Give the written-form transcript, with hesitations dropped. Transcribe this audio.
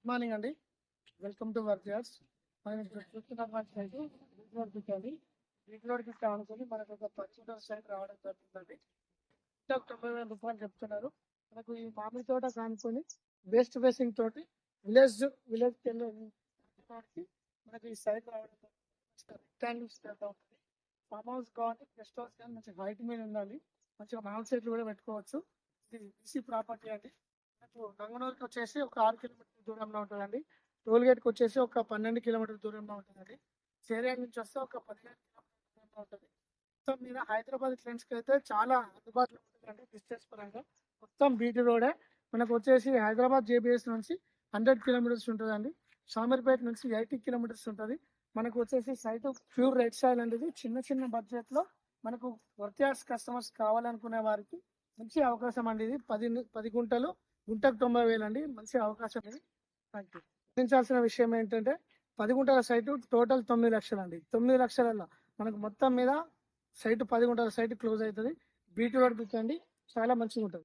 Good morning అండి. Welcome to work yards. మనం ఇప్పుడు చూస్తున్నటువంటి సైట్ రీడ్ పిక్ అండి. రీడ్ పిక్ అనుకుని మనకు ఒక పర్టికులర్ సైట్ రావడం జరుగుతుందండి. 90,000 రూపాయలు చెప్తున్నారు. మనకు ఈ మామిడి తోట కానుకొని వేస్ట్ బేసింగ్ తోటి విలేజ్ విలేజ్ మనకి ఈ సైట్ రావడం ఉంటుంది. ఫామ్ హౌస్ కానీ గెస్ట్ హౌస్ కానీ మంచి హైట్ మీద ఉండాలి. మంచిగా మామిడి సెట్లు కూడా పెట్టుకోవచ్చు. ఇది ఈసీ ప్రాపర్టీ అండి. మనకు గంగనూరుకి వచ్చేసి ఒక 6 కిలోమీటర్ల దూరంలో ఉంటుందండి. టోల్ గేట్కి వచ్చేసి ఒక 12 కిలోమీటర్ల దూరంలో ఉంటుందండి. చేరియా నుంచి వస్తే ఒక 15 కిలోమీటర్ల దూరంలో ఉంటుంది. మొత్తం మీద హైదరాబాద్ ఫ్రెండ్స్కి అయితే చాలా అందుబాటులో ఉంటుందండి. డిస్టెన్స్ పరంగా మొత్తం బీటీ రోడే. మనకు వచ్చేసి హైదరాబాద్ జేబీఎస్ నుంచి 100 కిలోమీటర్స్ ఉంటుందండి. షామీర్పేట నుంచి 80 కిలోమీటర్స్ ఉంటుంది. మనకు వచ్చేసి సైట్ ప్యూర్ రెడ్ సాయిల్ అనేది చిన్న చిన్న బడ్జెట్లో మనకు వర్క్ యార్డ్స్ కస్టమర్స్ కావాలనుకునే వారికి మంచి అవకాశం అండి. ఇది 10 గుంటలు, గుంటకు 90,000 అండి. మంచి అవకాశం ఇది. Thank you. గమనించాల్సిన విషయం ఏంటంటే 10 గుంటల సైటు టోటల్ 9 లక్షలు అండి. 9 లక్షలలో మనకు మొత్తం మీద సైట్ 10 గుంటల సైట్ క్లోజ్ అవుతుంది. బీటీ రోడ్ పిక్ అండి. చాలా మంచిగా ఉంటుంది.